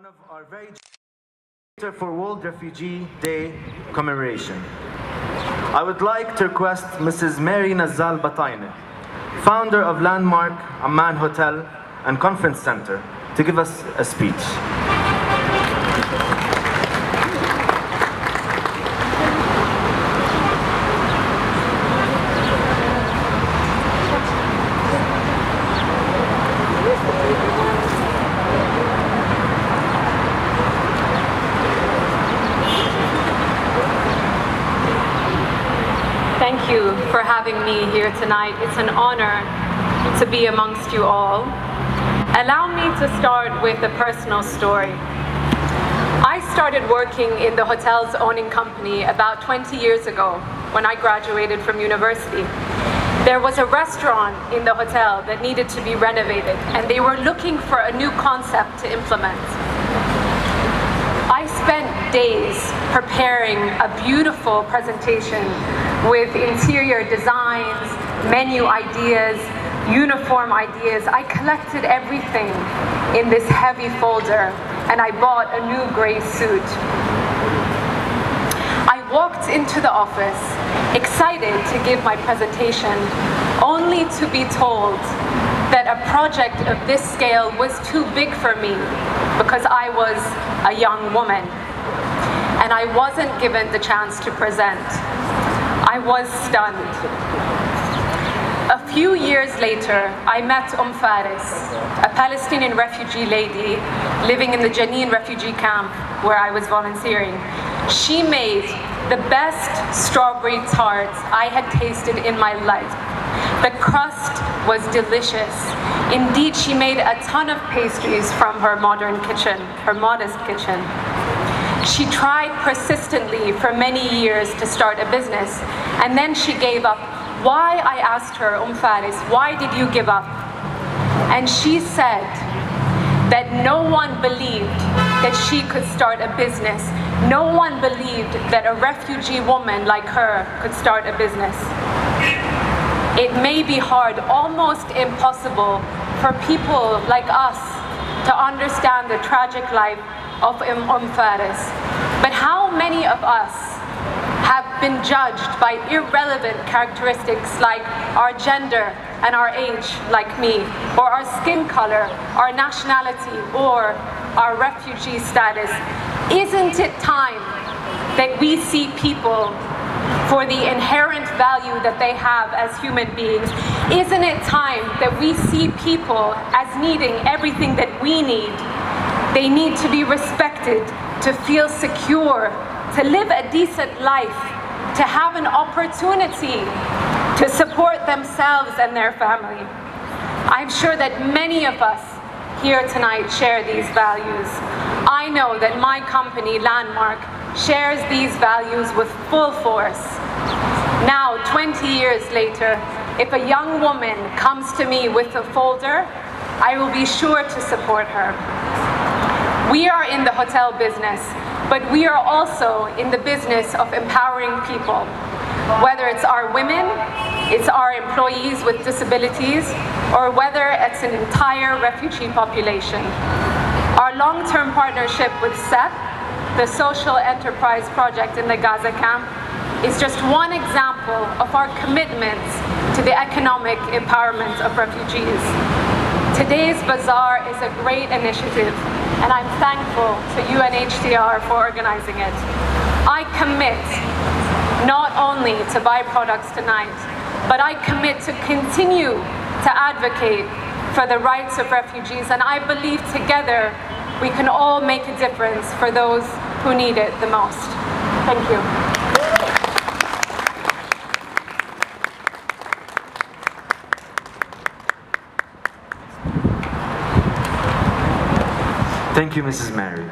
one of our very for World Refugee Day commemoration. I would like to request Mrs. Mary Nazzal-Batayneh, founder of Landmark Amman Hotel and Conference Center, to give us a speech. Thank you for having me here tonight. It's an honor to be amongst you all. Allow me to start with a personal story. I started working in the hotel's owning company about 20 years ago when I graduated from university. There was a restaurant in the hotel that needed to be renovated, and they were looking for a new concept to implement. I spent days preparing a beautiful presentation with interior designs, menu ideas, uniform ideas. I collected everything in this heavy folder, and I bought a new gray suit. I walked into the office, excited to give my presentation, only to be told that a project of this scale was too big for me because I was a young woman, and I wasn't given the chance to present. I was stunned. A few years later, I met Faris, a Palestinian refugee lady living in the Jenin refugee camp where I was volunteering. She made the best strawberry tarts I had tasted in my life. The crust was delicious. Indeed, she made a ton of pastries from her modern kitchen, her modest kitchen. She tried persistently for many years to start a business, and then she gave up. Why? I asked her, Faris, why did you give up? And she said that no one believed that she could start a business. No one believed that a refugee woman like her could start a business. It may be hard, almost impossible, for people like us to understand the tragic life of Faris. But how many of us have been judged by irrelevant characteristics like our gender and our age, like me, or our skin color, our nationality, or our refugee status? Isn't it time that we see people for the inherent value that they have as human beings? Isn't it time that we see people as needing everything that we need? They need to be respected, to feel secure, to live a decent life, to have an opportunity to support themselves and their family. I'm sure that many of us here tonight share these values. I know that my company, Landmark, shares these values with full force. Now, 20 years later, if a young woman comes to me with a folder, I will be sure to support her. We are in the hotel business, but we are also in the business of empowering people. Whether it's our women, it's our employees with disabilities, or whether it's an entire refugee population. Our long-term partnership with SEP, the Social Enterprise Project in the Gaza camp, is just one example of our commitment to the economic empowerment of refugees. Today's Bazaar is a great initiative, and I'm thankful to UNHCR for organizing it. I commit not only to buy products tonight, but I commit to continue to advocate for the rights of refugees, and I believe together we can all make a difference for those who need it the most. Thank you. Thank you, Mrs. Mary.